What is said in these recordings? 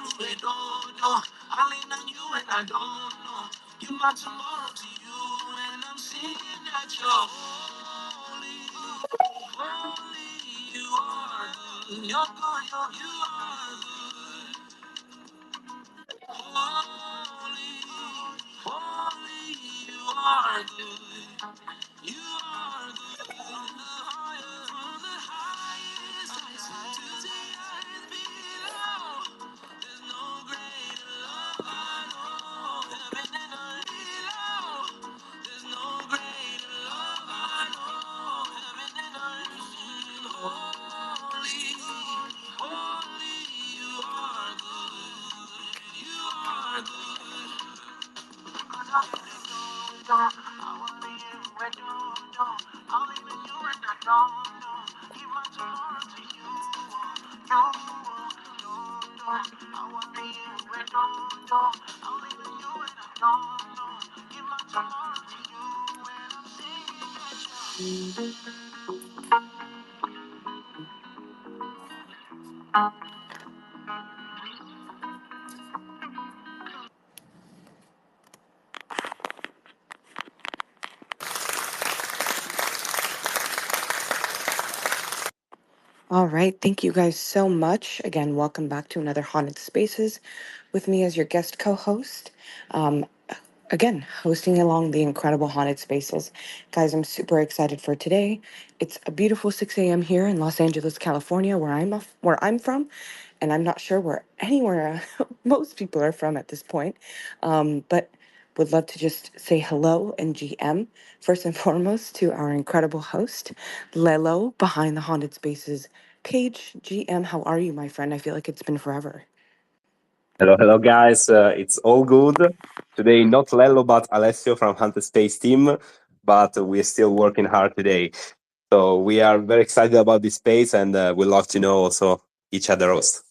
I lean on you and I don't know. Give my tomorrow to you, and I'm seeing that you're holy, holy. You are good. You're good. You are good. Holy, holy. You are good. You are good. From the highest heights to the earth below. There's no greater love I know. Heaven and earth below. There's no greater love I know. Heaven and earth. Holy, holy, you are good. You are good. All right. Thank you guys so much. Again, welcome back to another Haunted Spaces with me as your guest co host. Um, again, hosting along the incredible Haunted Spaces. Guys, I'm super excited for today. It's a beautiful 6 a.m. here in Los Angeles, California, where I'm from. And I'm not sure where anywhere most people are from at this point. But would love to just say hello and GM first and foremost to our incredible host, Lelo, behind the Haunted Spaces page. GM, how are you, my friend? I feel like it's been forever. Hello, hello, guys. It's all good. Today, not Lello, but Alessio from Hunter Space Team, but we're still working hard today. So we are very excited about this space, and we love to know also each other host.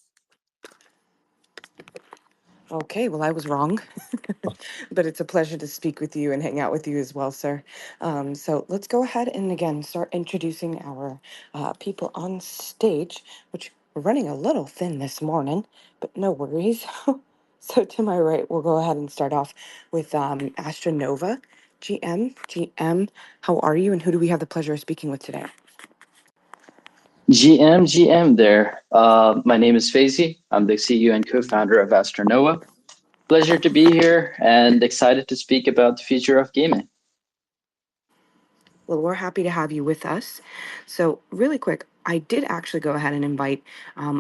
Okay, well, I was wrong, but it's a pleasure to speak with you and hang out with you as well, sir. So let's go ahead and again start introducing our people on stage, which we're running a little thin this morning, but no worries. So to my right, we'll go ahead and start off with Astronova. GM, how are you and who do we have the pleasure of speaking with today? GM there. My name is Faisy. I'm the CEO and co-founder of Astronova. Pleasure to be here and excited to speak about the future of gaming. Well, we're happy to have you with us. So, really quick, I did actually go ahead and invite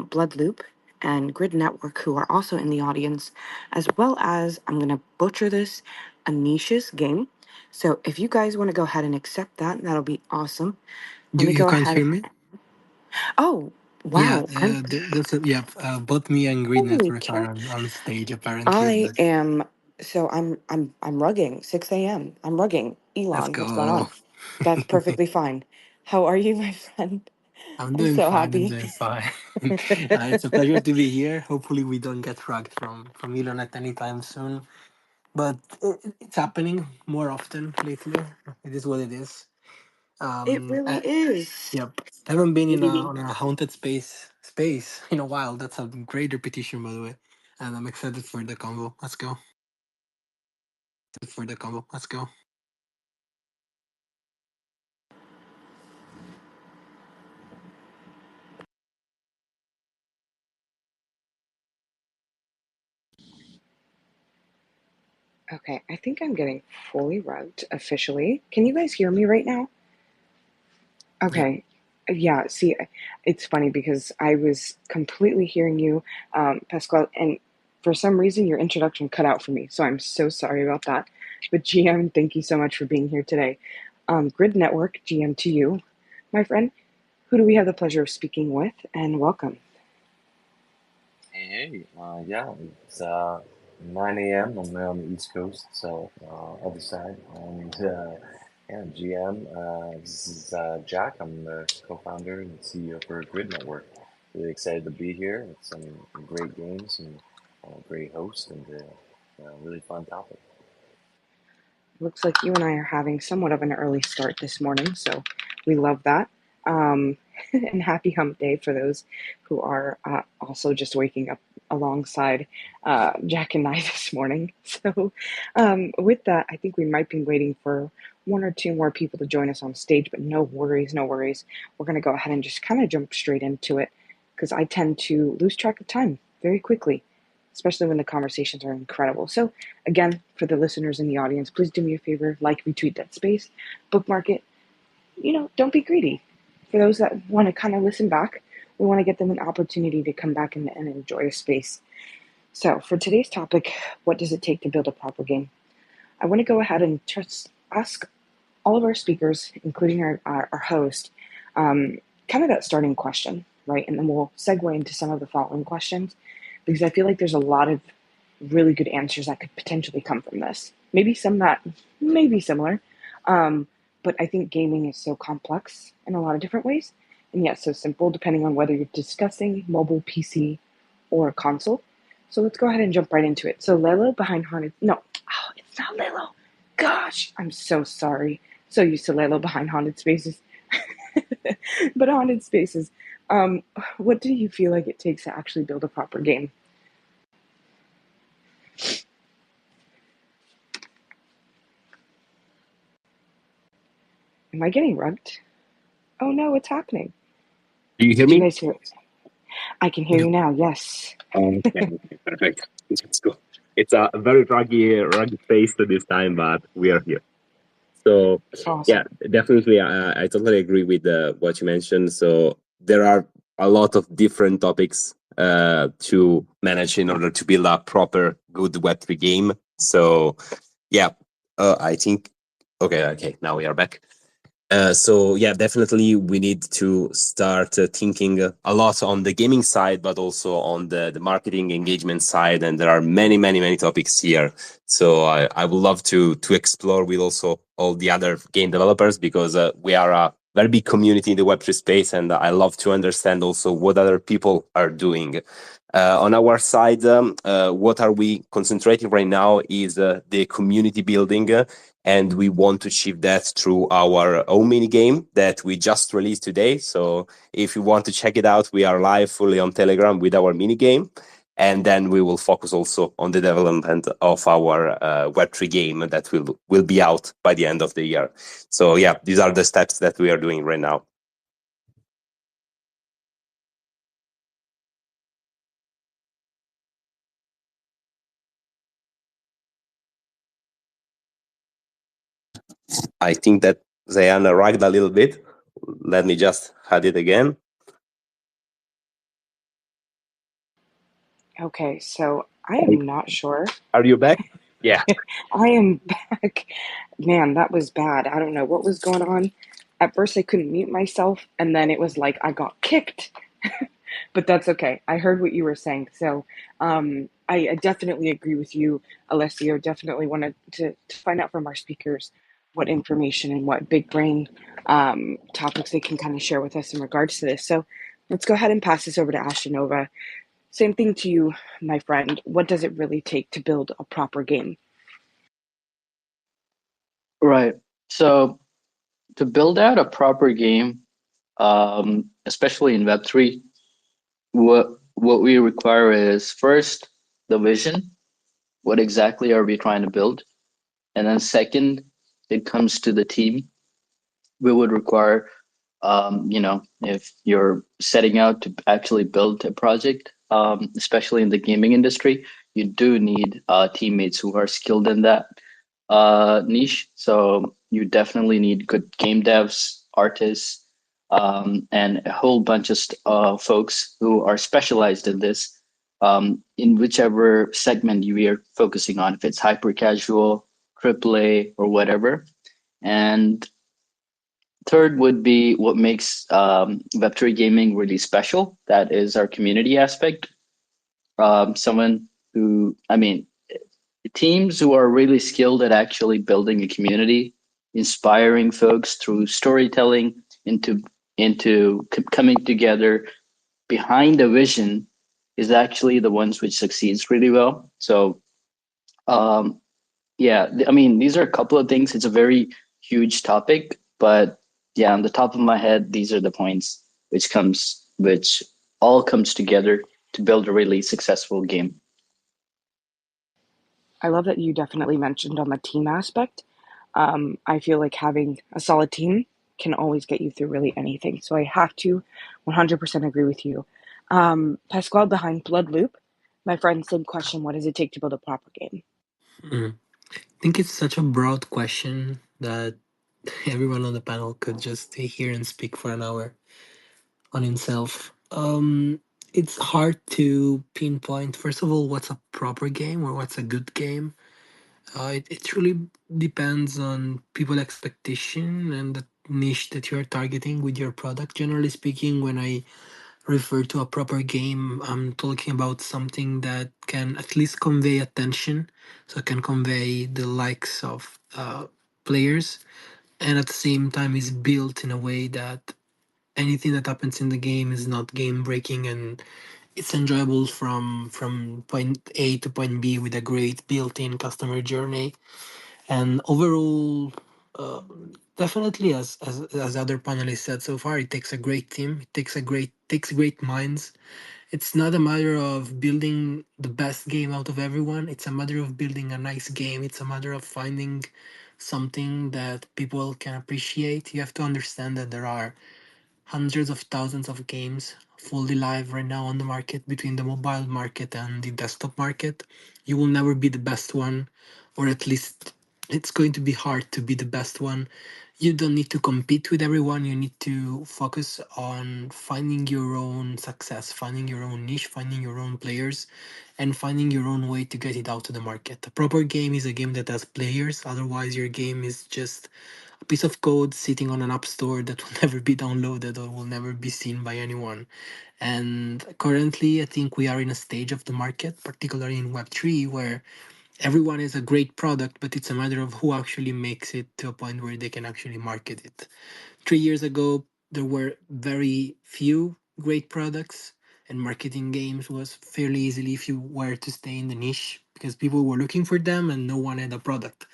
Blood Loop and Grid Network, who are also in the audience, as well as, I'm going to butcher this, Anisha's game. So, if you guys want to go ahead and accept that, that'll be awesome. Let You me you go can't ahead. hear me? Oh, Yeah, wow. I'm both me and Green holy Network are cow. on stage apparently, I but am I'm rugging 6 a.m. I'm rugging. let's Elon, what's going go. on? That's perfectly fine. How are you, my friend? I'm I'm doing so fine. I'm happy. doing fine. It's a pleasure to be here. Hopefully, we don't get rugged from Elon at any time soon. But it's happening more often lately. It is what it is. It Um, really I, is. yep. I haven't been in a haunted space in a while. That's a great repetition, by the way. And I'm excited for the combo. Let's go. Let's go. Okay, I think I'm getting fully rugged officially. Can you guys hear me right now? Yep. Okay. Yeah, see, it's funny because I was completely hearing you, Pascal, and for some reason your introduction cut out for me. So I'm so sorry about that. But GM, thank you so much for being here today. Grid Network, GM to you, my friend. Who do we have the pleasure of speaking with? And welcome. Hey, yeah, it's 9 a.m. On the East Coast, so other side. And yeah, GM, this is Jack. I'm the co-founder and CEO for Grid Network. Really excited to be here. It's some great games and great hosts and really fun topic. Looks like you and I are having somewhat of an early start this morning, so we love that. And happy hump day for those who are also just waking up alongside Jack and I this morning. So, with that, I think we might be waiting for one or two more people to join us on stage, but no worries, no worries. We're going to go ahead and just kind of jump straight into it because I tend to lose track of time very quickly, especially when the conversations are incredible. So, again, for the listeners in the audience, please do me a favor, like, retweet that space, bookmark it. Don't be greedy. For those that want to kind of listen back, we want to get them an opportunity to come back and enjoy a space. So, for today's topic, what does it take to build a proper game? I want to go ahead and just ask all of our speakers, including our host, kind of that starting question, right? And then we'll segue into some of the following questions because I feel like there's a lot of really good answers that could potentially come from this. Maybe some that may be similar, but I think gaming is so complex in a lot of different ways, and yet so simple depending on whether you're discussing mobile, PC, or console. So let's go ahead and jump right into it. So Lelo behind Haunted... No, it's not Lelo. Gosh, I'm so sorry. So used to Lelo behind Haunted Spaces. But Haunted Spaces, what do you feel like it takes to actually build a proper game? Am I getting rugged? Oh no, what's happening? Do you hear Did you me? guys hear it? I can hear you now, yes. Okay, perfect. Let's go. It's a very rugged space this time, but we are here. So Awesome. yeah, definitely, I totally agree with what you mentioned. So there are a lot of different topics to manage in order to build a proper good Web3 game. So yeah, I think okay, now we are back. So yeah, definitely we need to start thinking a lot on the gaming side, but also on the marketing engagement side. And there are many topics here. So I would love to explore with also all the other game developers because we are a very big community in the Web3 space, and I love to understand also what other people are doing. On our side, what are we concentrating right now is the community building, and we want to achieve that through our own mini game that we just released today. So if you want to check it out, we are live fully on Telegram with our mini game, and then we will focus also on the development of our Web3 game that will be out by the end of the year. So yeah, these are the steps that we are doing right now. I think that Zayana rugged a little bit. Let me just add it again. Okay, so I am not sure. Are you back? Yeah. I am back. Man, that was bad. I don't know what was going on. At first, I couldn't mute myself, and then it was like I got kicked. But that's okay. I heard what you were saying. So I definitely agree with you, Alessio. Definitely wanted to find out from our speakers what information and what big brain topics they can kind of share with us in regards to this. So let's go ahead and pass this over to Ashtanova. Same thing to you, my friend. What does it really take to build a proper game? Right. So to build out a proper game, especially in Web3, what we require is first the vision. What exactly are we trying to build? And then second, it comes to the team. We would require, if you're setting out to actually build a project, especially in the gaming industry, you do need teammates who are skilled in that niche. So you definitely need good game devs, artists, and a whole bunch of folks who are specialized in this, in whichever segment you are focusing on, if it's hyper casual, AAA, or whatever. And third would be what makes Web3 gaming really special. That is our community aspect. Someone who, I mean, teams who are really skilled at actually building a community, inspiring folks through storytelling into coming together behind a vision is actually the ones which succeeds really well. So yeah, I mean, these are a couple of things. It's a very huge topic, but on the top of my head, these are the points which all comes together to build a really successful game. I love that you definitely mentioned on the team aspect. I feel like having a solid team can always get you through really anything. So I have to 100% agree with you. Pasquale behind Bloodloop, my friend, same question. What does it take to build a proper game? Mm. I think it's such a broad question that everyone on the panel could just stay here and speak for an hour on himself. It's hard to pinpoint, first of all, what's a proper game or what's a good game. It truly depends on people expectation and the niche that you're targeting with your product. Generally speaking, when I refer to a proper game, I'm talking about something that can at least convey attention, so it can convey the likes of players, and at the same time is built in a way that anything that happens in the game is not game breaking and it's enjoyable from point A to point B with a great built-in customer journey. And overall, uh, definitely, as other panelists said so far, it takes a great team. It takes great minds. It's not a matter of building the best game out of everyone. It's a matter of building a nice game. It's a matter of finding something that people can appreciate. You have to understand that there are hundreds of thousands of games fully live right now on the market between the mobile market and the desktop market. You will never be the best one, or at least it's going to be hard to be the best one. You don't need to compete with everyone. You need to focus on finding your own success, finding your own niche, finding your own players, and finding your own way to get it out to the market. A proper game is a game that has players, otherwise, your game is just a piece of code sitting on an app store that will never be downloaded or will never be seen by anyone. And currently, I think we are in a stage of the market, particularly in Web3, where everyone is a great product, but it's a matter of who actually makes it to a point where they can actually market it. 3 years ago, there were very few great products, and marketing games was fairly easily if you were to stay in the niche because people were looking for them and no one had a product.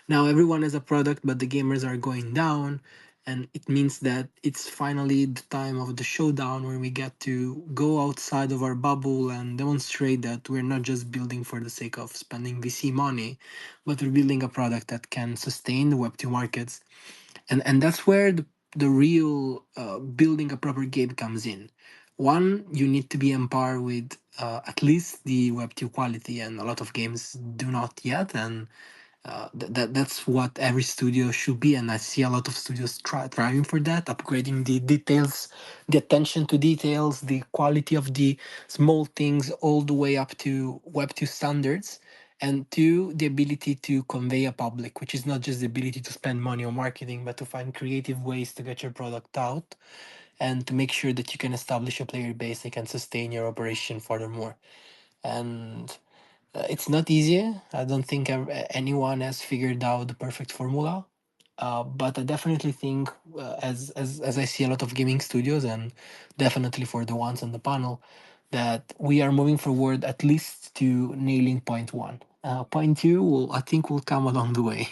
Now everyone has a product, but the gamers are going down, and it means that it's finally the time of the showdown where we get to go outside of our bubble and demonstrate that we're not just building for the sake of spending VC money, but we're building a product that can sustain the Web2 markets. And that's where the real building a proper game comes in. One, you need to be empowered with at least the Web2 quality, and a lot of games do not yet. And that's what every studio should be, and I see a lot of studios trying for that, upgrading the details, the attention to details, the quality of the small things, all the way up to Web2 standards, and two, the ability to convey a public, which is not just the ability to spend money on marketing, but to find creative ways to get your product out and to make sure that you can establish a player base that can sustain your operation furthermore. And it's not easy. I don't think anyone has figured out the perfect formula. But I definitely think, as I see a lot of gaming studios, and definitely for the ones on the panel, that we are moving forward at least to nailing point one. Point two will, I think, will come along the way.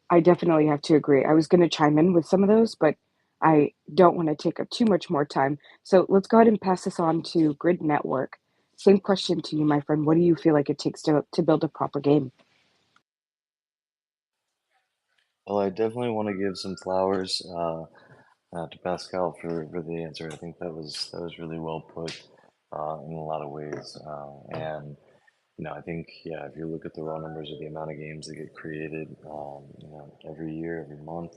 I definitely have to agree. I was going to chime in with some of those, but I don't want to take up too much more time. So let's go ahead and pass this on to Grid Network. Same question to you, my friend. What do you feel like it takes to build a proper game? Well, I definitely want to give some flowers to Pascal for the answer. I think that was really well put in a lot of ways. And I think if you look at the raw numbers of the amount of games that get created, every year, every month,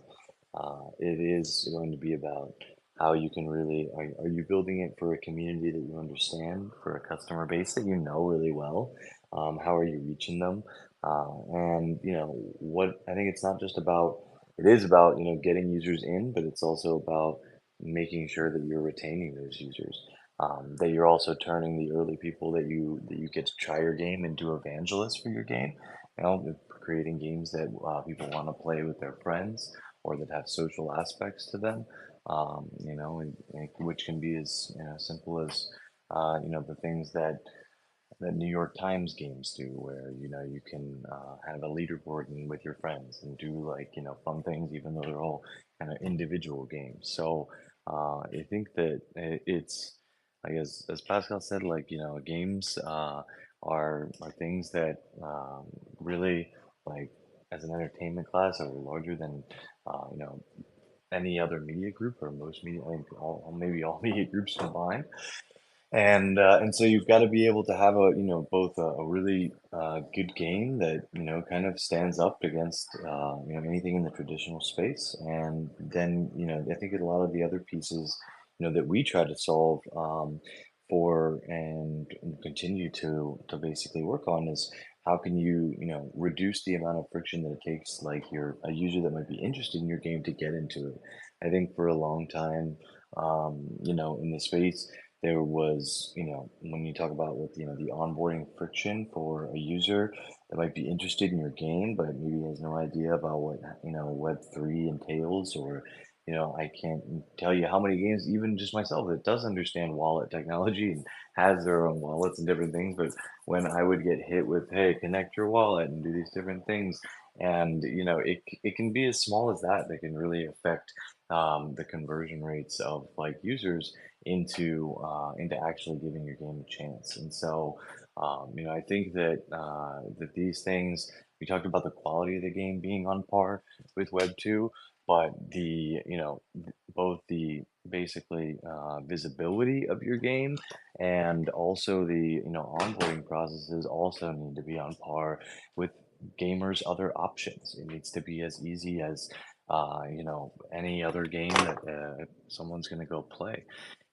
it is going to be about how you can really are you building it for a community that you understand, for a customer base that you know really well. How are you reaching them? And what I think it's not just about. It is about getting users in, but it's also about making sure that you're retaining those users. That you're also turning the early people that you get to try your game into evangelists for your game. Creating games that people want to play with their friends or that have social aspects to them. And which can be as simple as the things that that New York Times games do, where you can have a leaderboard and with your friends and do like fun things, even though they're all kind of individual games. So I think that it's like as Pascal said, like games are things that really like as an entertainment class are larger than any other media group or most media, like maybe all media groups combined. And so you've got to be able to have both a really good game that kind of stands up against anything in the traditional space, and then I think a lot of the other pieces that we try to solve for and continue to basically work on is how can you reduce the amount of friction that it takes, like you're a user that might be interested in your game to get into it. I think for a long time, in the space there was, when you talk about with, the onboarding friction for a user that might be interested in your game, but maybe has no idea about what, Web3 entails, or, I can't tell you how many games, even just myself, that does understand wallet technology and has their own wallets and different things. But when I would get hit with, hey, connect your wallet and do these different things, and, it can be as small as that, that can really affect the conversion rates of like users into actually giving your game a chance. And so, I think that these things, we talked about the quality of the game being on par with Web 2, but both the basically visibility of your game and also the onboarding processes also need to be on par with gamers' other options. It needs to be as easy as any other game that someone's going to go play.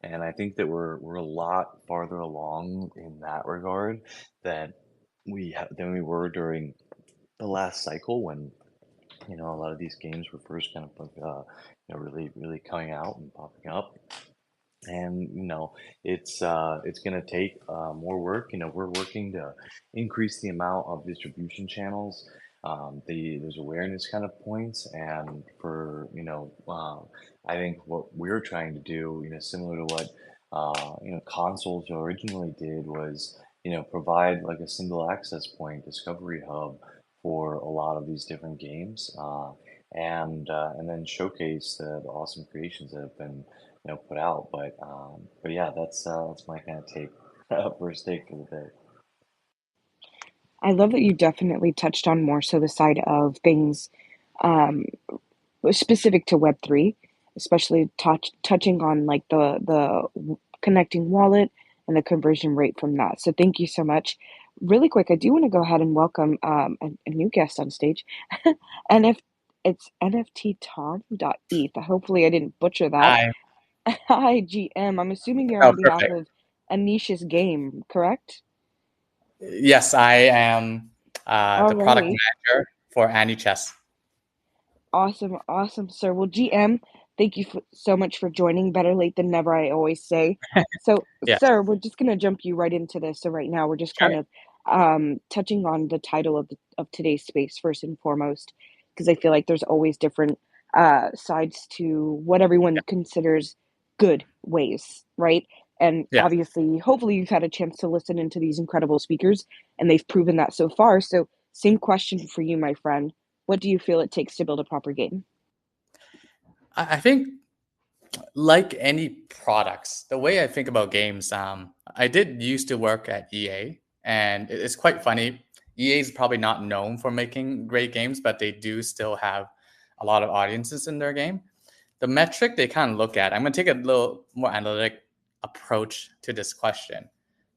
And I think that we're a lot farther along in that regard that than we were during the last cycle, when a lot of these games were first kind of like really coming out and popping up. And it's going to take more work. We're working to increase the amount of distribution channels. There's awareness kind of points, and for I think what we're trying to do, similar to what consoles originally did, was provide like a single access point, discovery hub for a lot of these different games, and then showcase the awesome creations that have been put out. But yeah, that's my kind of take, first take for the day. I love that you definitely touched on more so the side of things um, specific to Web3, especially touching on like the connecting wallet and the conversion rate from that. So thank you so much. Really quick, I do want to go ahead and welcome a new guest on stage, and if it's NFTtom.eth. Hopefully, I didn't butcher that. Hi. Hi, GM. I'm assuming you're Oh, on behalf perfect. of Anisha's Game, correct? Yes, I am the product Alrighty. manager for Annie Chess. Awesome, awesome, sir. Well, GM, thank you so much for joining. Better late than never, I always say. So, Yes, sir, we're just gonna jump you right into this. So right now, we're just sure. kind of touching on the title of today's space first and foremost, because I feel like there's always different sides to what everyone Yeah, considers good ways, right? And yeah. obviously, hopefully, you've had a chance to listen into these incredible speakers, and they've proven that so far. So, same question for you, my friend. What do you feel it takes to build a proper game? I think like any products, the way I think about games, I did used to work at EA, and it's quite funny. EA is probably not known for making great games, but they do still have a lot of audiences in their game. The metric they kind of look at, I'm going to take a little more analytic approach to this question.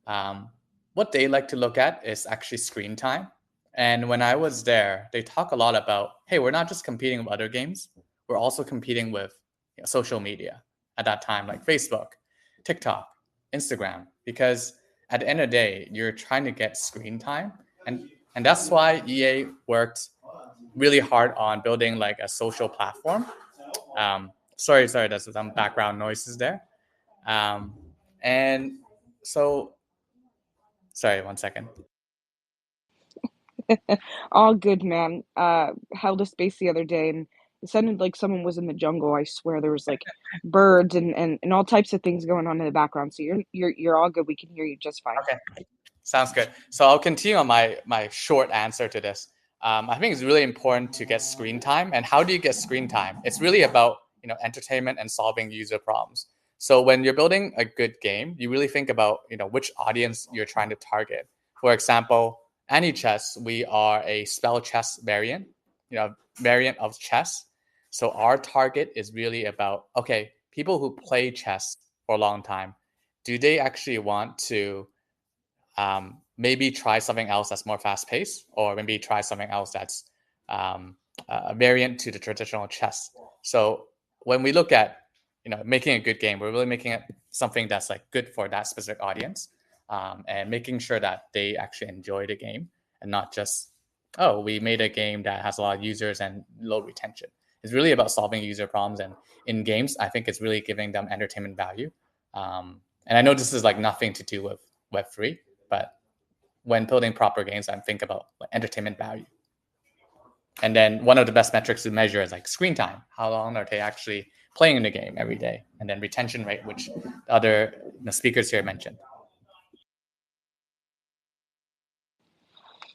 Um, what they like to look at is actually screen time. And when I was there, they talk a lot about, hey, we're not just competing with other games, we're also competing with social media at that time, like Facebook, TikTok, Instagram, because at the end of the day, you're trying to get screen time. And that's why EA worked really hard on building like a social platform. Sorry, there's some background noises there. Um, and so, sorry, 1 second. All good, man. Held a space the other day, and it sounded like someone was in the jungle. I swear there was like birds and all types of things going on in the background. So you're all good. We can hear you just fine. Okay. Sounds good. So I'll continue on my short answer to this. I think it's really important to get screen time. And how do you get screen time? It's really about entertainment and solving user problems. So when you're building a good game, you really think about which audience you're trying to target. For example, AnyChess, we are a spell chess variant, variant of chess. So our target is really about people who play chess for a long time. Do they actually want to maybe try something else that's more fast paced, or maybe try something else that's a variant to the traditional chess? So when we look at making a good game, we're really making it something that's like good for that specific audience, and making sure that they actually enjoy the game and not just we made a game that has a lot of users and low retention. It's really about solving user problems, and in games, I think it's really giving them entertainment value. And I know this is like nothing to do with Web3, but when building proper games, I think about entertainment value. And then one of the best metrics to measure is like screen time. How long are they actually playing in the game every day? And then retention rate, which the other speakers here mentioned.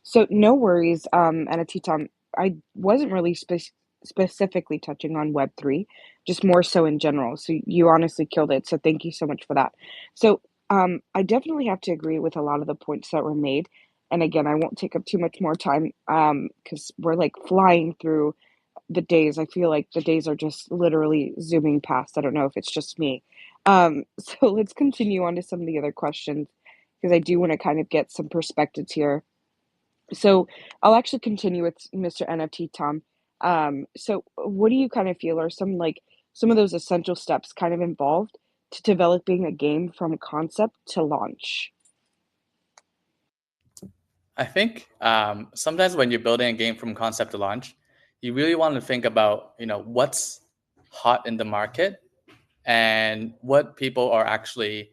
So no worries, and Atitam, I wasn't really specifically touching on Web3, just more so in general. So you honestly killed it. So thank you so much for that. So I definitely have to agree with a lot of the points that were made. And again, I won't take up too much more time because we're like flying through the days. I feel like the days are just literally zooming past. I don't know if it's just me. So let's continue on to some of the other questions because I do want to kind of get some perspectives here. So I'll actually continue with Mr. NFT Tom. So what do you kind of feel are some of those essential steps kind of involved to developing a game from concept to launch? I think sometimes when you're building a game from concept to launch, you really want to think about what's hot in the market and what people are actually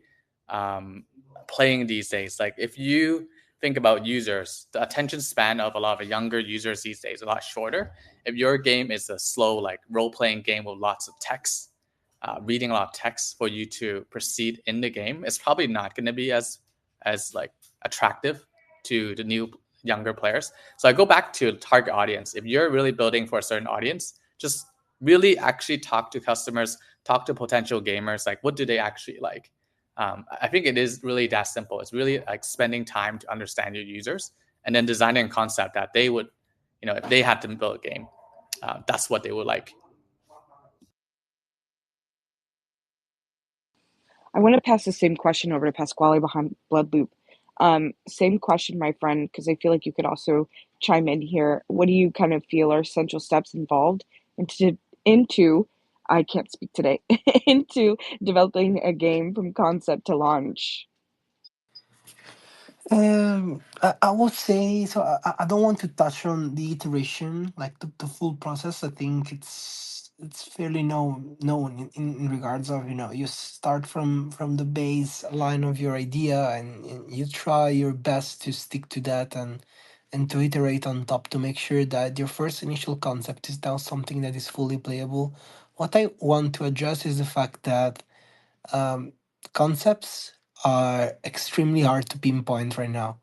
playing these days. Like if you think about users, the attention span of a lot of younger users these days is a lot shorter. If your game is a slow like role-playing game with lots of text, reading a lot of text for you to proceed in the game, it's probably not going to be as like attractive to the new younger players. So I go back to target audience. If you're really building for a certain audience, just really actually talk to customers, talk to potential gamers, like what do they actually like? I think it is really that simple. It's really like spending time to understand your users and then designing a concept that they would, if they had to build a game, that's what they would like. I want to pass the same question over to Pasquale behind Bloodloop. Same question, my friend, because I feel like you could also chime in here. What do you kind of feel are essential steps involved into I can't speak today into developing a game from concept to launch? I would say so. I don't want to touch on the iteration, like the full process. I think it's fairly known in regards of you start from the baseline of your idea and you try your best to stick to that and to iterate on top to make sure that your first initial concept is now something that is fully playable. What I want to address is the fact that um, concepts are extremely hard to pinpoint right now.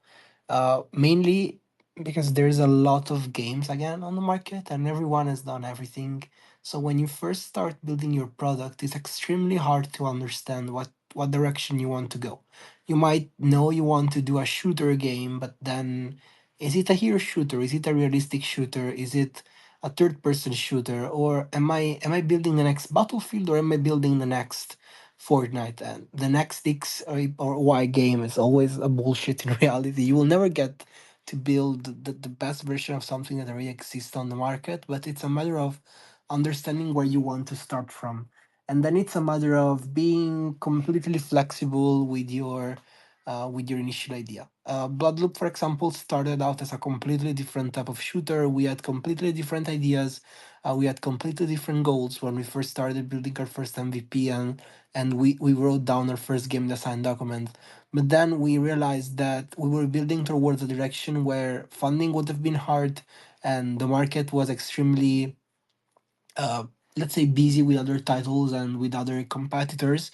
Mainly because there's a lot of games again on the market and everyone has done everything. So when you first start building your product, it's extremely hard to understand what direction you want to go. You might know you want to do a shooter game, but then is it a hero shooter? Is it a realistic shooter? Is it a third person shooter? Or am I building the next Battlefield or am I building the next Fortnite? And the next X or Y game is always a bullshit in reality. You will never get to build the best version of something that already exists on the market, but it's a matter of understanding where you want to start from. And then it's a matter of being completely flexible with your initial idea. Bloodloop, for example, started out as a completely different type of shooter. We had completely different ideas. We had completely different goals when we first started building our first MVP, and we wrote down our first game design document. But then we realized that we were building towards a direction where funding would have been hard and the market was extremely, uh, let's say, busy with other titles and with other competitors.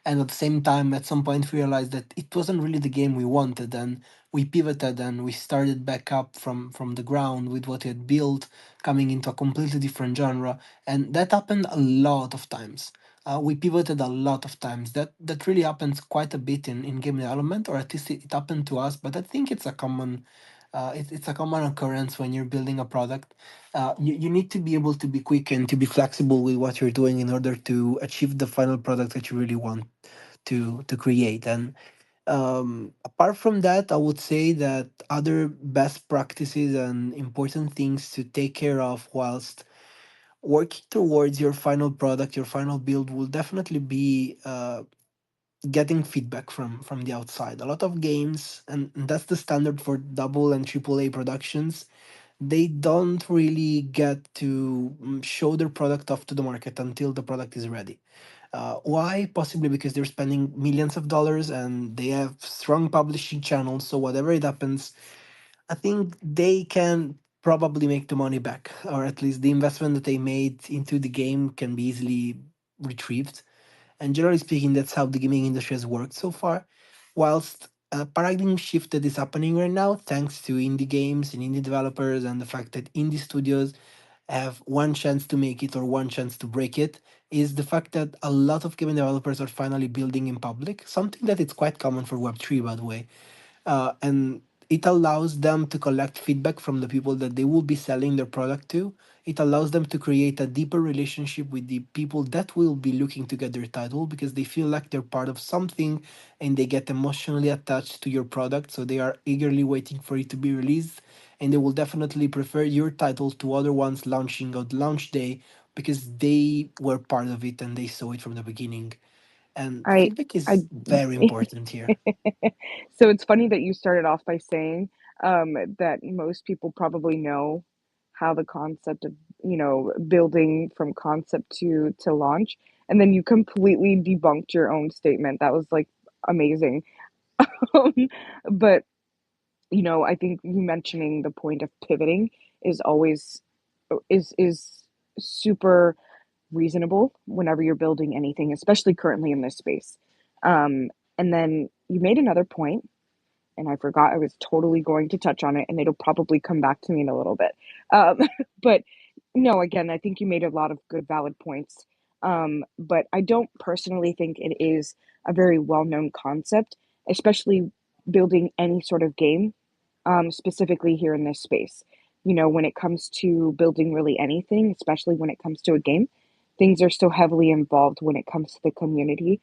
And at the same time, at some point, we realized that it wasn't really the game we wanted, and we pivoted and we started back up from the ground with what we had built, coming into a completely different genre. And that happened a lot of times. We pivoted a lot of times. That really happens quite a bit in game development, or at least it happened to us. But I think it's a common it's a common occurrence when you're building a product. You need to be able to be quick and to be flexible with what you're doing in order to achieve the final product that you really want to create. And apart from that, I would say that other best practices and important things to take care of whilst working towards your final product, your final build, will definitely be getting feedback from the outside. A lot of games, and that's the standard for double and triple A productions, they don't really get to show their product off to the market until the product is ready. Why? Possibly because they're spending millions of dollars and they have strong publishing channels. So whatever it happens, I think they can probably make the money back, or at least the investment that they made into the game can be easily retrieved. And generally speaking, that's how the gaming industry has worked so far. Whilst a paradigm shift that is happening right now, thanks to indie games and indie developers, and the fact that indie studios have one chance to make it or one chance to break it, is the fact that a lot of game developers are finally building in public, something that is quite common for Web3, by the way. And it allows them to collect feedback from the people that they will be selling their product to. It allows them to create a deeper relationship with the people that will be looking to get their title, because they feel like they're part of something and they get emotionally attached to your product. So they are eagerly waiting for it to be released. And they will definitely prefer your title to other ones launching on launch day because they were part of it and they saw it from the beginning. And I feedback I is very important here. so it's funny that you started off by saying that most people probably know how the concept of, building from concept to launch, and then you completely debunked your own statement. That was like amazing. Um, but I think you mentioning the point of pivoting is always is super reasonable whenever you're building anything, especially currently in this space. And then you made another point, and I forgot I was totally going to touch on it, and it'll probably come back to me in a little bit. Um, but no, again, I think you made a lot of good, valid points. But I don't personally think it is a very well known concept, especially building any sort of game, specifically here in this space. When it comes to building really anything, especially when it comes to a game, things are so heavily involved when it comes to the community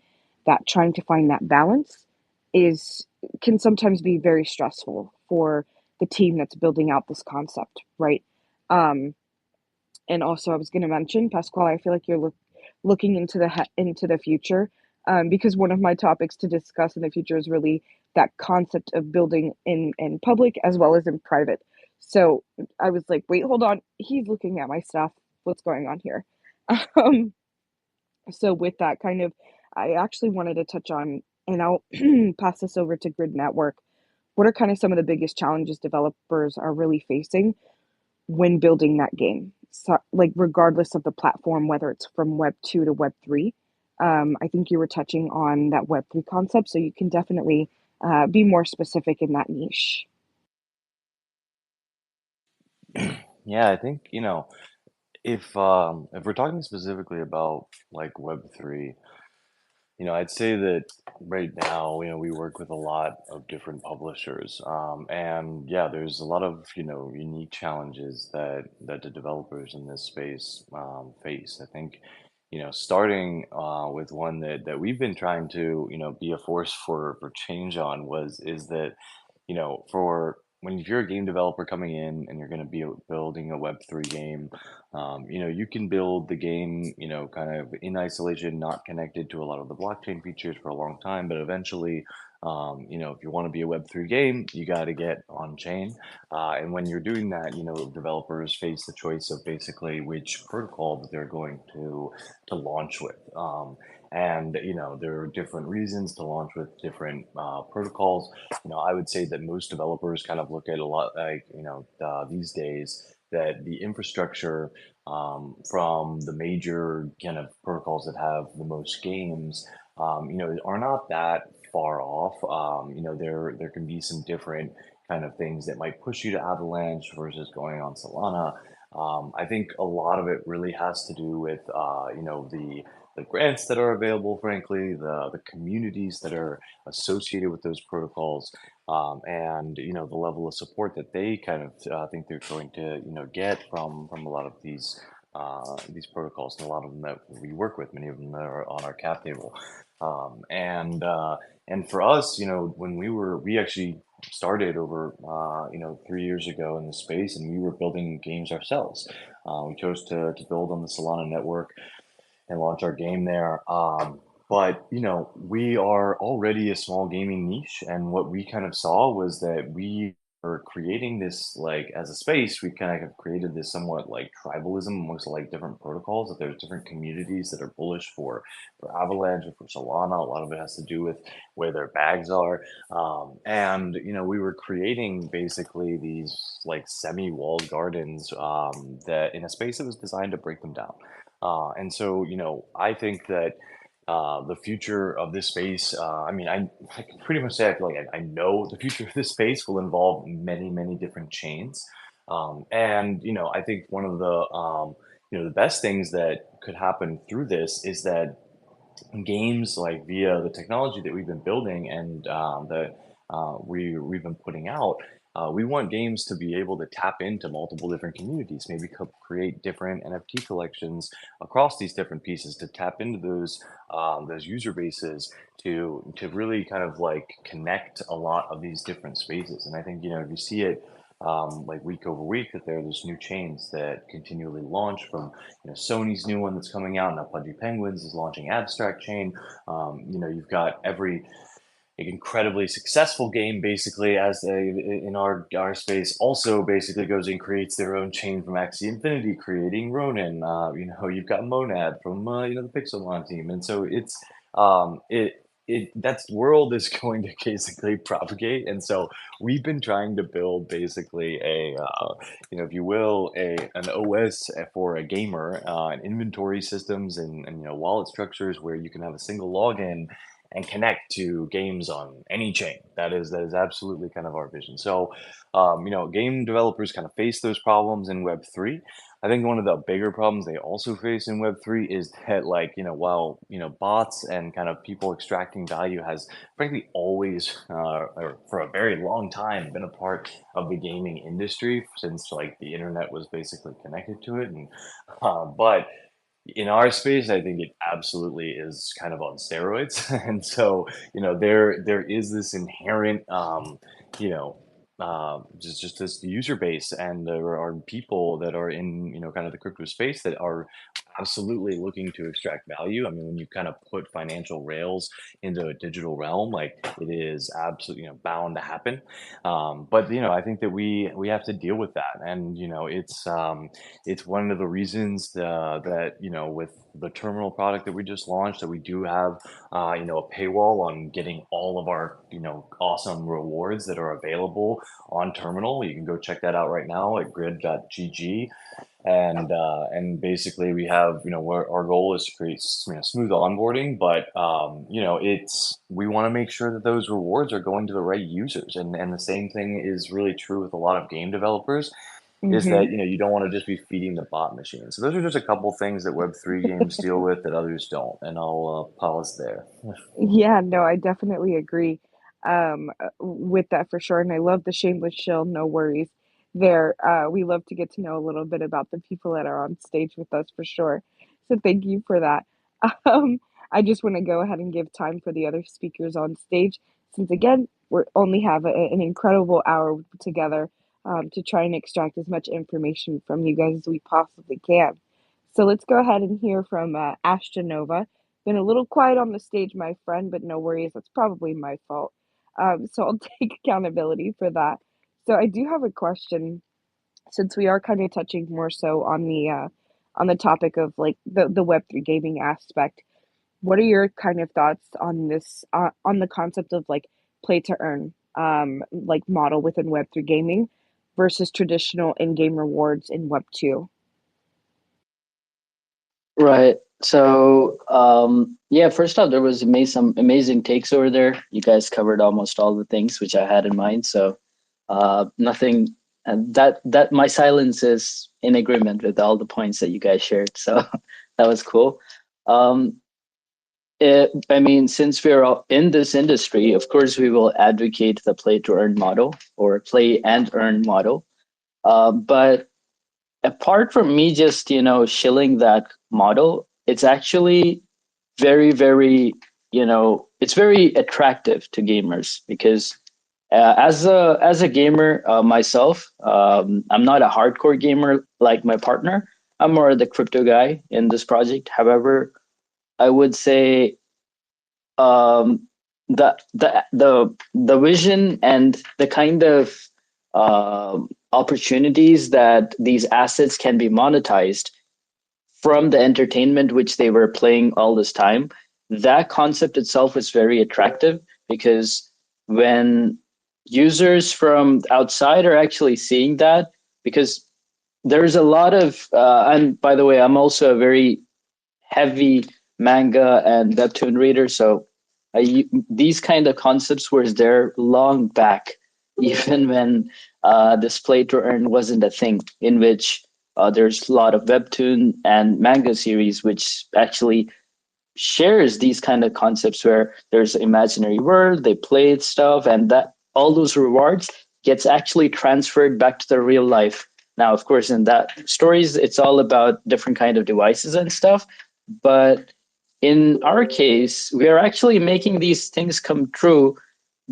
that trying to find that balance is can sometimes be very stressful for the team that's building out this concept, right? Um, and also, I was going to mention, Pasquale, I feel like you're looking into into the future, because one of my topics to discuss in the future is really that concept of building in public as well as in private. So I was like, wait, hold on, he's looking at my stuff. What's going on here? Um, so with that kind of, I actually wanted to touch on, and I'll pass this over to Grid Network. What are kind of some of the biggest challenges developers are really facing when building that game? So, like regardless of the platform, whether it's from Web 2 to Web 3. I think you were touching on that Web 3 concept, so you can definitely be more specific in that niche. Yeah, I think, if we're talking specifically about like Web3, I'd say that right now, we work with a lot of different publishers, and yeah, there's a lot of unique challenges that the developers in this space face. I think, starting with one that we've been trying to be a force for change on was is that for when if you're a game developer coming in and you're going to be building a Web3 game, you can build the game, kind of in isolation, not connected to a lot of the blockchain features for a long time. But eventually, if you want to be a Web3 game, you got to get on chain. And when you're doing that, developers face the choice of basically which protocol that they're going to launch with. And there are different reasons to launch with different protocols. I would say that most developers kind of look at a lot like these days that the infrastructure from the major kind of protocols that have the most games, are not that far off. There can be some different kind of things that might push you to Avalanche versus going on Solana. I think a lot of it really has to do with the grants that are available, frankly, the communities that are associated with those protocols, and the level of support that they kind of think they're going to get from a lot of these protocols, and a lot of them that we work with, many of them that are on our cap table. And for us, when we actually started over 3 years ago in the space, and we were building games ourselves. We chose to build on the Solana network and launch our game there. But we are already a small gaming niche, and what we kind of saw was that we were creating this, like, as a space, we kind of have created this somewhat like tribalism amongst like different protocols. That there's different communities that are bullish for Avalanche or for Solana. A lot of it has to do with where their bags are, and we were creating basically these like semi-walled gardens, that in a space that was designed to break them down. And so, I think that the future of this space, I can pretty much say I feel like I know the future of this space will involve many, many different chains. And, I think one of the best things that could happen through this is that games, like via the technology that we've been building and that we've been putting out, we want games to be able to tap into multiple different communities, maybe create different NFT collections across these different pieces to tap into those user bases to really kind of like connect a lot of these different spaces. And I think if you see it like week over week, that there's new chains that continually launch from Sony's new one that's coming out. Now Pudgy Penguins is launching Abstract Chain. You've got every incredibly successful game basically in our space also basically goes and creates their own chain from Axie Infinity, creating Ronin. You've got Monad from the Pixelmon team, and so it's that world is going to basically propagate. And so we've been trying to build basically if you will, an OS for a gamer, and inventory systems and wallet structures where you can have a single login and connect to games on any chain. That is absolutely kind of our vision. So, game developers kind of face those problems in Web3. I think one of the bigger problems they also face in Web3 is that, like, while, bots and kind of people extracting value has frankly always, or for a very long time, been a part of the gaming industry since like the internet was basically connected to it. But in our space, I think it absolutely is kind of on steroids. And so, there is this inherent, you know, just this user base, and there are people that are in, kind of the crypto space that are absolutely looking to extract value. I mean, when you kind of put financial rails into a digital realm, like, it is absolutely, bound to happen. But I think that we have to deal with that, and it's one of the reasons that with the terminal product that we just launched, that we do have a paywall on getting all of our awesome rewards that are available on terminal. You can go check that out right now at grid.gg. And basically we have our goal is to create smooth onboarding, but we want to make sure that those rewards are going to the right users, and the same thing is really true with a lot of game developers, is that Mm-hmm. you don't want to just be feeding the bot machine. So those are just a couple things that Web3 games deal with that others don't, and I'll pause there. Yeah, no, I definitely agree with that for sure. And I love the shameless shill, no worries there. We love to get to know a little bit about the people that are on stage with us for sure. So thank you for that. Um, I just want to go ahead and give time for the other speakers on stage, since again, we only have an incredible hour together to try and extract as much information from you guys as we possibly can. So let's go ahead and hear from Ashton Nova. Been a little quiet on the stage, my friend, but no worries. That's probably my fault. So I'll take accountability for that. So I do have a question, since we are kind of touching more so on the topic of like the Web3 gaming aspect. What are your kind of thoughts on this on the concept of like play to earn like model within Web3 gaming versus traditional in-game rewards in Web2? Right. So, yeah, first off, there was some amazing takes over there. You guys covered almost all the things which I had in mind. So, nothing, and that my silence is in agreement with all the points that you guys shared. So that was cool. Um, I mean, since we're all in this industry, of course, we will advocate the play to earn model or play and earn model. But apart from me just shilling that model, it's actually very, it's very attractive to gamers because as a gamer myself, I'm not a hardcore gamer like my partner. I'm more the crypto guy in this project. However, I would say um, the vision and the kind of opportunities that these assets can be monetized from the entertainment which they were playing all this time, that concept itself is very attractive because when users from outside are actually seeing that, because there's a lot of and by the way, I'm also a very heavy manga and webtoon reader, so these kind of concepts were there long back, even when this play to earn wasn't a thing. In which there's a lot of webtoon and manga series which actually shares these kind of concepts where there's imaginary world, they play stuff, and that all those rewards gets actually transferred back to the real life. Now, of course, in that stories, it's all about different kind of devices and stuff, but in our case, we are actually making these things come true,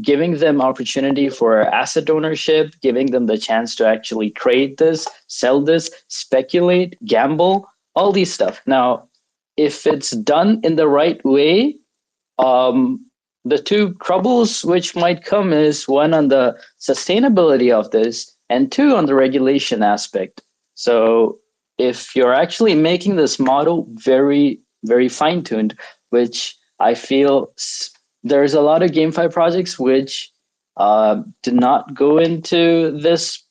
giving them opportunity for asset ownership, giving them the chance to actually trade this, sell this, speculate, gamble, all these stuff. Now, if it's done in the right way, um, the two troubles which might come is one on the sustainability of this, and two on the regulation aspect. So if you're actually making this model very fine tuned, which I feel there's a lot of GameFi projects which do not go into this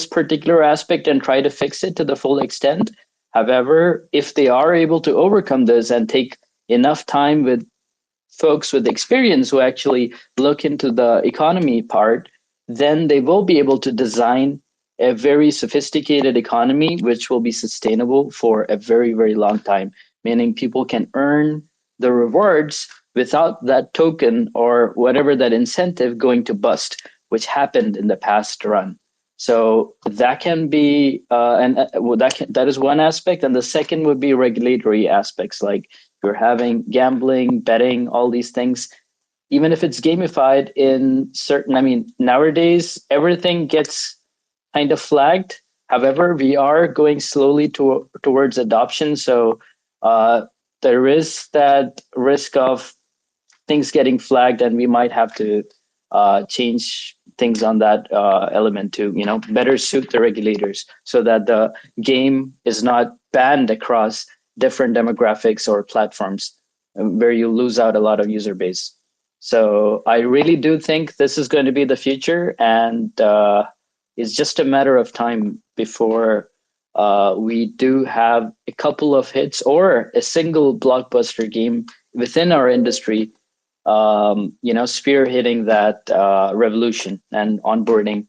particular aspect and try to fix it to the full extent. However, if they are able to overcome this and take enough time with folks with experience who actually look into the economy part, then they will be able to design a very sophisticated economy which will be sustainable for a very long time, meaning people can earn the rewards without that token or whatever that incentive going to bust, which happened in the past run. So that can be that is one aspect, and the second would be regulatory aspects, like you're having gambling, betting, all these things. Even if it's gamified in certain, I mean, nowadays everything gets kind of flagged. However, we are going slowly towards adoption. So there is that risk of things getting flagged, and we might have to change things on that element to better suit the regulators, so that the game is not banned across different demographics or platforms where you lose out a lot of user base. So I really do think this is going to be the future, and it's just a matter of time before we do have a couple of hits or a single blockbuster game within our industry, spearheading that revolution and onboarding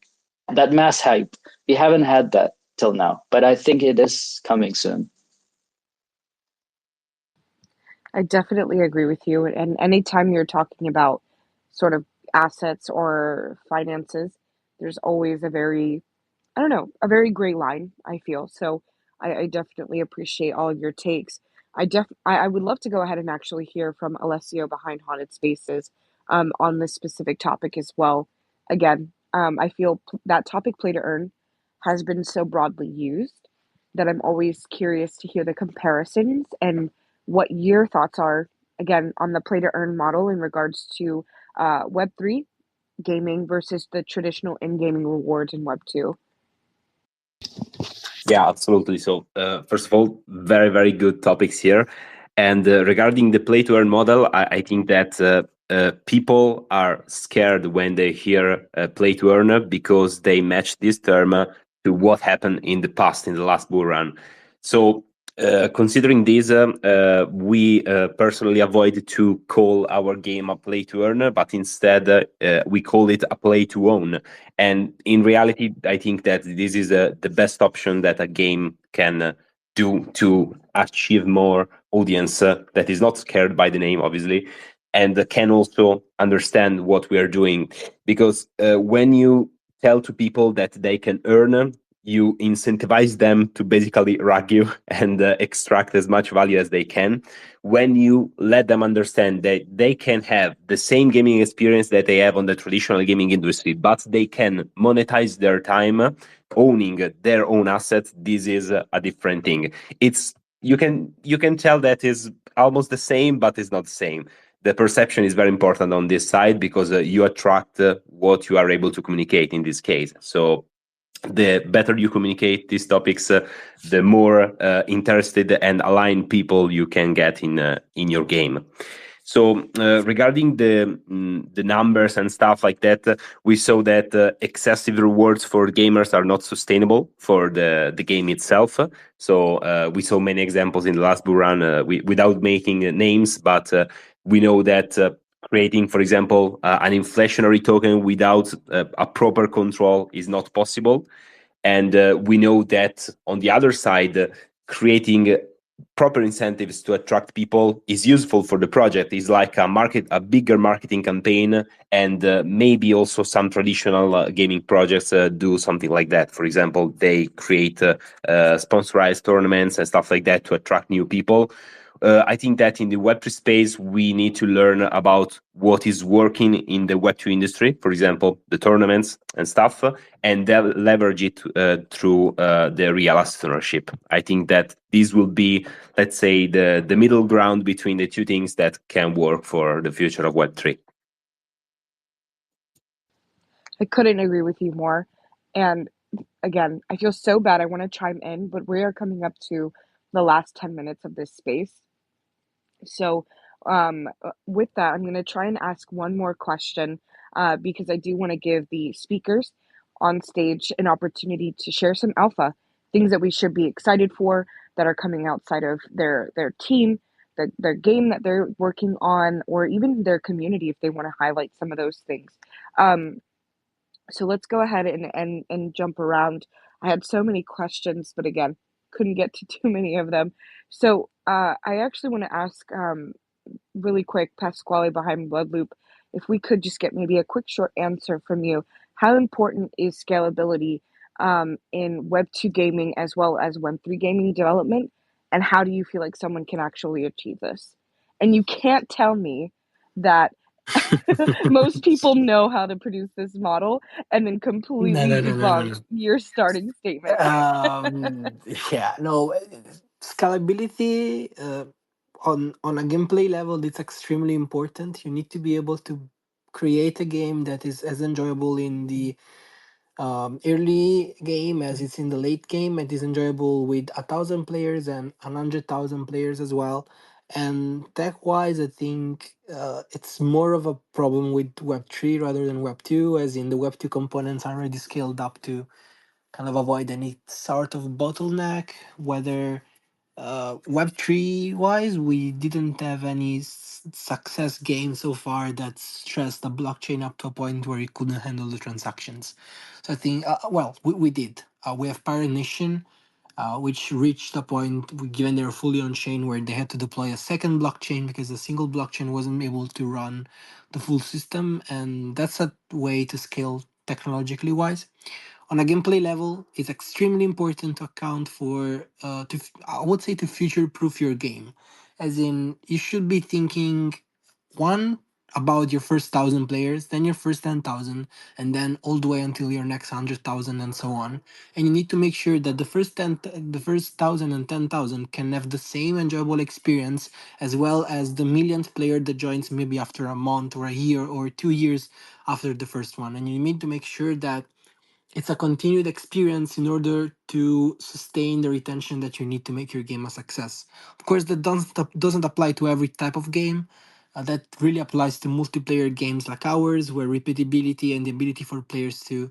that mass hype. We haven't had that till now, but I think it is coming soon. I definitely agree with you. And anytime you're talking about sort of assets or finances, there's always a very, I don't know, a very gray line, I feel. So I definitely appreciate all of your takes. I would love to go ahead and actually hear from Alessio behind Haunted Spaces on this specific topic as well. Again, I feel that topic play to earn has been so broadly used that I'm always curious to hear the comparisons and what your thoughts are, again, on the play to earn model in regards to Web3 gaming versus the traditional in gaming rewards in Web2. Yeah, absolutely. So, first of all, very good topics here. And regarding the play to earn model, I think that people are scared when they hear play to earn, because they match this term to what happened in the past, in the last bull run. So Considering this, we personally avoid to call our game a play to earn, but instead we call it a play to own. And in reality, I think that this is the best option that a game can do to achieve more audience that is not scared by the name, obviously, and can also understand what we are doing. Because when you tell to people that they can earn, you incentivize them to basically rag you and extract as much value as they can. When you let them understand that they can have the same gaming experience that they have on the traditional gaming industry, but they can monetize their time owning their own assets, this is a different thing. It's you can tell that is almost the same, but it's not the same. The perception is very important on this side because you attract what you are able to communicate in this case. So the better you communicate these topics, the more interested and aligned people you can get in your game. So regarding the numbers and stuff like that, we saw that excessive rewards for gamers are not sustainable for the game itself. So we saw many examples in the last bull run without making names, but we know that creating, for example, an inflationary token without a proper control is not possible. And we know that on the other side, creating proper incentives to attract people is useful for the project. It's like a bigger marketing campaign, and maybe also some traditional gaming projects do something like that. For example, they create sponsorized tournaments and stuff like that to attract new people. I think that in the Web3 space, we need to learn about what is working in the Web2 industry, for example, the tournaments and stuff, and then leverage it through the real asset ownership. I think that this will be, let's say, the middle ground between the two things that can work for the future of Web3. I couldn't agree with you more. And again, I feel so bad. I want to chime in, but we are coming up to the last 10 minutes of this space. So, with that, I'm going to try and ask one more question because I do want to give the speakers on stage an opportunity to share some alpha, things that we should be excited for that are coming outside of their team, their game that they're working on, or even their community if they want to highlight some of those things. Um, so let's go ahead and jump around. I had so many questions, but again, couldn't get to too many of them. So I actually want to ask really quick, Pasquale behind Bloodloop, if we could just get maybe a quick short answer from you. How important is scalability in Web2 gaming as well as Web3 gaming development? And how do you feel like someone can actually achieve this? And you can't tell me that most people know how to produce this model and then No, completely no, no, no, no, debunk no. your starting statement. Yeah, no, scalability on a gameplay level, it's extremely important. You need to be able to create a game that is as enjoyable in the early game as it's in the late game. It is enjoyable with 1,000 players and 100,000 players as well. And tech wise, I think it's more of a problem with Web3 rather than Web2, as in the Web2 components are already scaled up to kind of avoid any sort of bottleneck. Whether Web3 wise, we didn't have any success game so far that stressed the blockchain up to a point where it couldn't handle the transactions. So I think, well, we did. We have Pirate Nation, which reached a point, given they were fully on chain, where they had to deploy a second blockchain because the single blockchain wasn't able to run the full system. And that's a way to scale technologically wise. On a gameplay level, it's extremely important to account for, I would say, to future proof your game. As in, you should be thinking one about your first 1,000 players, then your first 10,000, and then all the way until your next 100,000 and so on. And you need to make sure that the first 1,000 and 10,000 can have the same enjoyable experience as well as the millionth player that joins maybe after a month or a year or 2 years after the first one. And you need to make sure that it's a continued experience in order to sustain the retention that you need to make your game a success. Of course, that doesn't apply to every type of game. That really applies to multiplayer games like ours, where repeatability and the ability for players to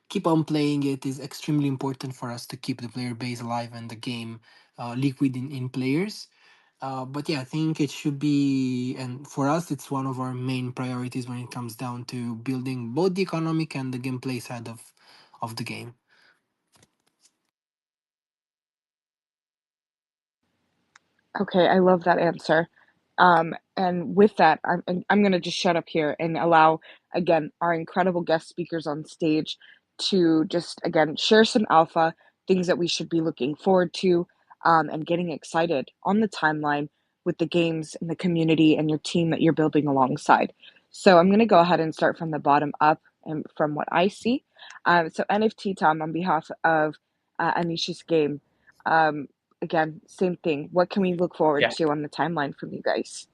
keep on playing it is extremely important for us to keep the player base alive and the game liquid in players. But yeah, I think it should be, and for us, it's one of our main priorities when it comes down to building both the economic and the gameplay side of the game. Okay, I love that answer. And with that, I'm going to just shut up here and allow, again, our incredible guest speakers on stage to just, again, share some alpha, things that we should be looking forward to, and getting excited on the timeline with the games and the community and your team that you're building alongside. So I'm going to go ahead and start from the bottom up and from what I see. So NFT Tom, on behalf of Anisha's game, um, again, same thing. What can we look forward Yeah. to on the timeline from you guys?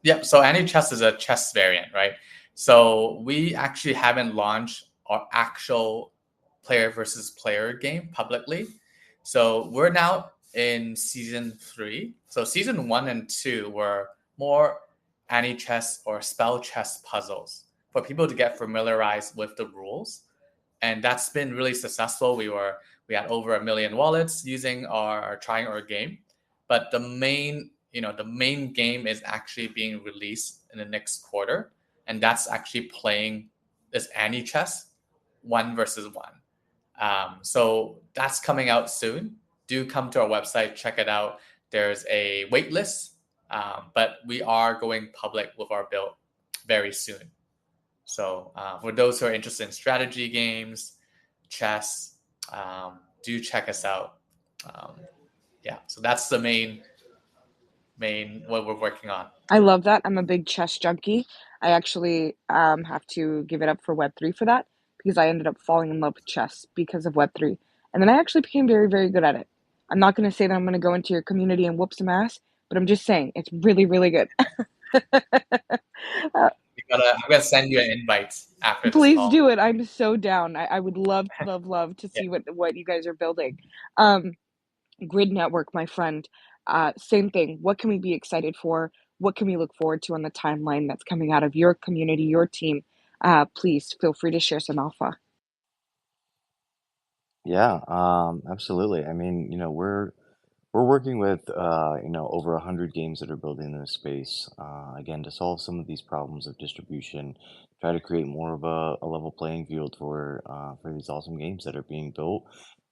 Yep. So Chess is a chess variant, right? So we actually haven't launched our actual player versus player game publicly. So we're now in season 3. So season 1 and 2 were more chess or spell chess puzzles for people to get familiarized with the rules, and that's been really successful. We had over 1 million wallets using trying our game, but the main game is actually being released in the next quarter, and that's actually playing this chess 1 versus 1. So that's coming out soon. Do come to our website, check it out. There's a wait list, but we are going public with our build very soon. So for those who are interested in strategy games, chess, do check us out. Yeah, so that's the main what we're working on. I love that. I'm a big chess junkie. I actually have to give it up for Web3 for that because I ended up falling in love with chess because of Web3. And then I actually became very, very good at it. I'm not going to say that I'm going to go into your community and whoop some ass, but I'm just saying it's really, really good. I'm gonna send you an invite after this Please call. do it. I'm so down. I would love, love, love to see what you guys are building. Grid Network, my friend, same thing. What can we be excited for? What can we look forward to on the timeline that's coming out of your community, your team? Please feel free to share some alpha. Yeah, absolutely. I mean, we're working with over 100 games that are building in this space. Again, to solve some of these problems of distribution, try to create more of a level playing field for these awesome games that are being built,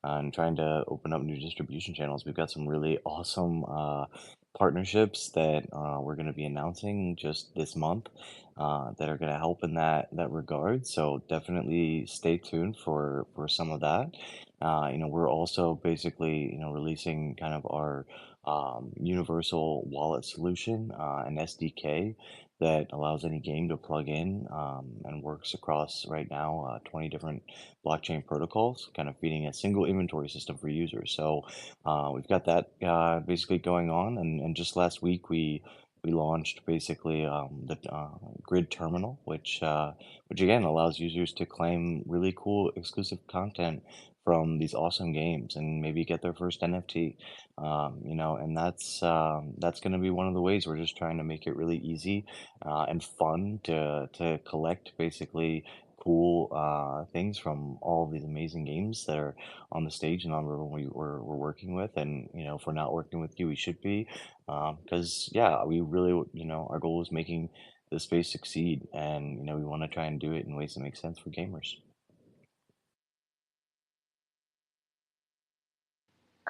and trying to open up new distribution channels. We've got some really awesome partnerships that we're going to be announcing just this month that are going to help in that regard. So definitely stay tuned for some of that. We're also basically, releasing kind of our universal wallet solution, an SDK that allows any game to plug in and works across right now 20 different blockchain protocols, kind of feeding a single inventory system for users. So we've got that basically going on, and just last week we launched basically the Grid Terminal, which again allows users to claim really cool exclusive content from these awesome games and maybe get their first NFT. And that's going to be one of the ways we're just trying to make it really easy and fun to collect basically cool things from all of these amazing games that are on the stage and on the we're working with. And if we're not working with you, we should be, because yeah, we really our goal is making the space succeed, and we want to try and do it in ways that make sense for gamers.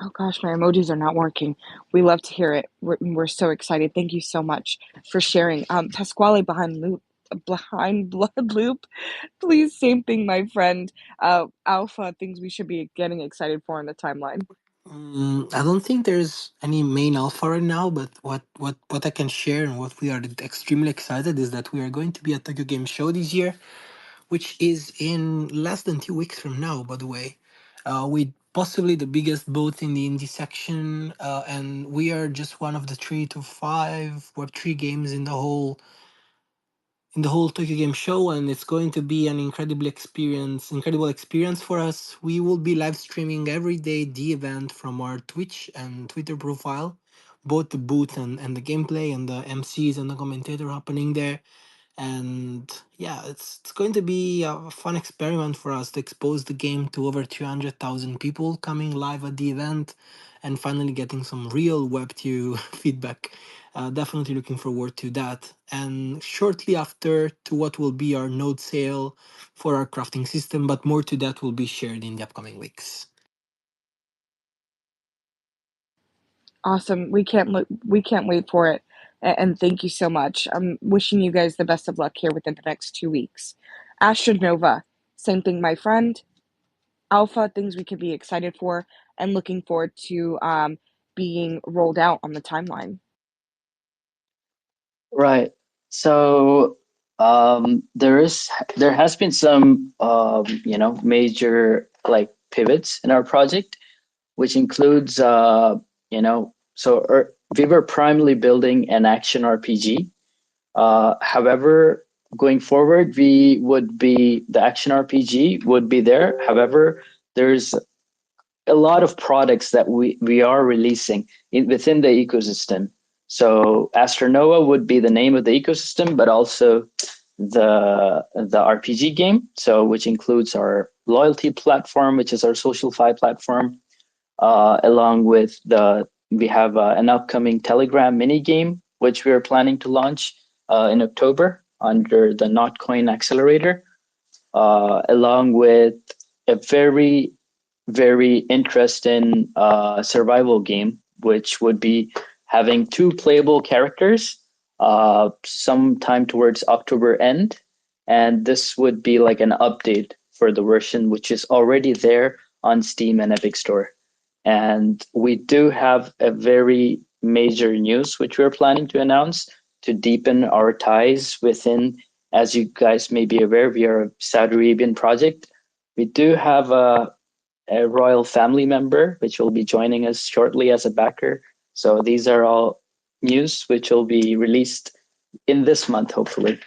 Oh gosh, my emojis are not working. We love to hear it. We're so excited. Thank you so much for sharing. Pasquale behind Blood Loop, please, same thing, my friend. Alpha, things we should be getting excited for in the timeline. I don't think there's any main alpha right now, but what I can share and what we are extremely excited is that we are going to be at Tokyo Game Show this year, which is in less than 2 weeks from now, by the way, with possibly the biggest booth in the indie section, and we are just one of the 3 to 5 Web3 games in the whole Tokyo Game Show, and it's going to be an incredible experience for us. We will be live streaming every day the event from our Twitch and Twitter profile, both the booth and the gameplay and the MCs and the commentator happening there. And yeah, it's going to be a fun experiment for us to expose the game to over 200,000 people coming live at the event and finally getting some real Web2 feedback. Definitely looking forward to that. And shortly after, to what will be our node sale for our crafting system, but more to that will be shared in the upcoming weeks. Awesome. We can't wait for it. And thank you so much. I'm wishing you guys the best of luck here within the next 2 weeks. Astronova, same thing, my friend. Alpha, things we could be excited for and looking forward to being rolled out on the timeline. Right. So there has been some major like pivots in our project, which includes we were primarily building an action RPG. However, going forward, the action RPG would be there. However, there's a lot of products that we are releasing within the ecosystem. So Astronova would be the name of the ecosystem, but also the RPG game. So which includes our loyalty platform, which is our SocialFi platform, along with we have an upcoming Telegram mini game, which we are planning to launch in October under the Notcoin Accelerator, along with a very very interesting survival game, which would be having two playable characters sometime towards October end. And this would be like an update for the version which is already there on Steam and Epic Store. And we do have a very major news which we're planning to announce to deepen our ties within, as you guys may be aware, we are a Saudi Arabian project. We do have a royal family member, which will be joining us shortly as a backer. So these are all news which will be released in this month, hopefully.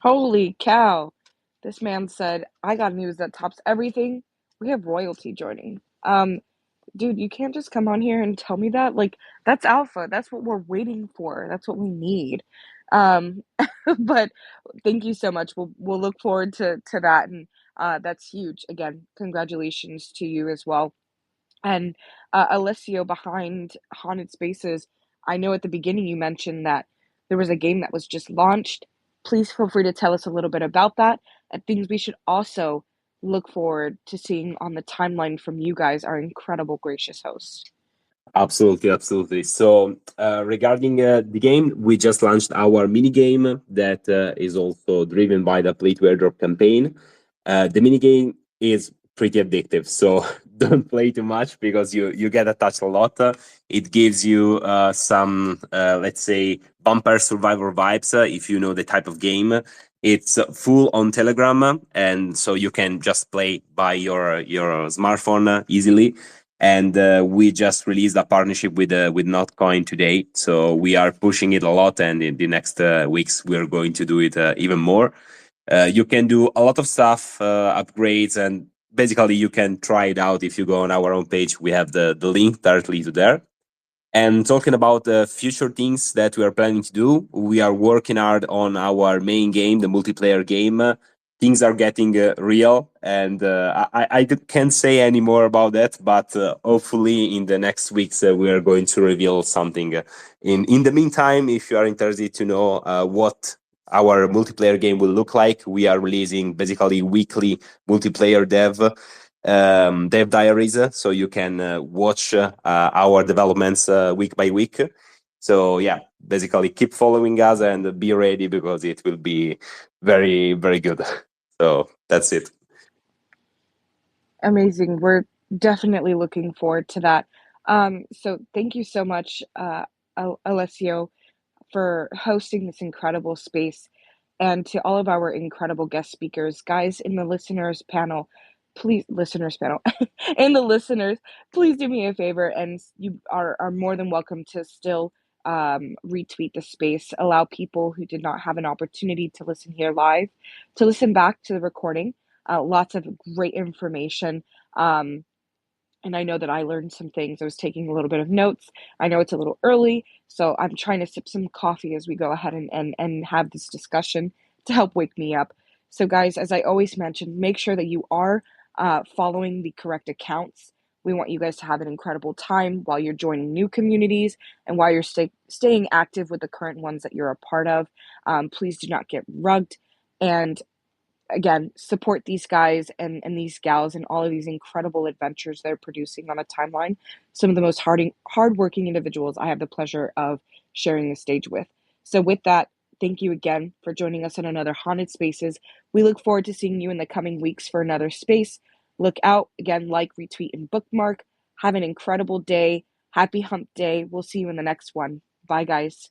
Holy cow. This man said, I got news that tops everything. We have royalty joining. Dude, you can't just come on here and tell me that. Like, that's alpha. That's what we're waiting for. That's what we need. Um, but thank you so much. We'll look forward to that, and that's huge. Again, congratulations to you as well. And Alessio, behind Haunted Spaces, I know at the beginning you mentioned that there was a game that was just launched. Please feel free to tell us a little bit about that and things we should also look forward to seeing on the timeline from you guys, our incredible, gracious hosts. Absolutely, absolutely. So, regarding the game, we just launched our mini game that is also driven by the Play to Airdrop campaign. The mini game is pretty addictive, so don't play too much because you get attached a lot. It gives you some, let's say, bumper survivor vibes if you know the type of game. It's full on Telegram, and so you can just play by your smartphone easily. And we just released a partnership with Notcoin today, so we are pushing it a lot, and in the next weeks we're going to do it even more. You can do a lot of stuff, upgrades, and basically you can try it out if you go on our homepage. We have the link directly to there. And talking about future things that we are planning to do, we are working hard on our main game, the multiplayer game. Things are getting real, and I can't say any more about that, but hopefully in the next weeks we are going to reveal something. In the meantime, if you are interested to know what our multiplayer game will look like, we are releasing basically weekly multiplayer dev diaries, so you can watch our developments week by week. So yeah, basically keep following us and be ready because it will be very, very good. So that's it. Amazing. We're definitely looking forward to that. So thank you so much, Alessio, for hosting this incredible space, and to all of our incredible guest speakers, guys in the listeners panel. Please, listeners panel, and the listeners, please do me a favor, and you are more than welcome to still retweet the space. Allow people who did not have an opportunity to listen here live to listen back to the recording. Lots of great information. and I know that I learned some things. I was taking a little bit of notes. I know it's a little early, so I'm trying to sip some coffee as we go ahead and have this discussion to help wake me up. So, guys, as I always mention, make sure that you are following the correct accounts. We want you guys to have an incredible time while you're joining new communities and while you're staying active with the current ones that you're a part of. Please do not get rugged. And again, support these guys and these gals and all of these incredible adventures they're producing on a timeline. Some of the most hardworking individuals I have the pleasure of sharing the stage with. So with that, thank you again for joining us on another Haunted Spaces. We look forward to seeing you in the coming weeks for another space. Look out, again, like, retweet, and bookmark. Have an incredible day. Happy hump day. We'll see you in the next one. Bye, guys.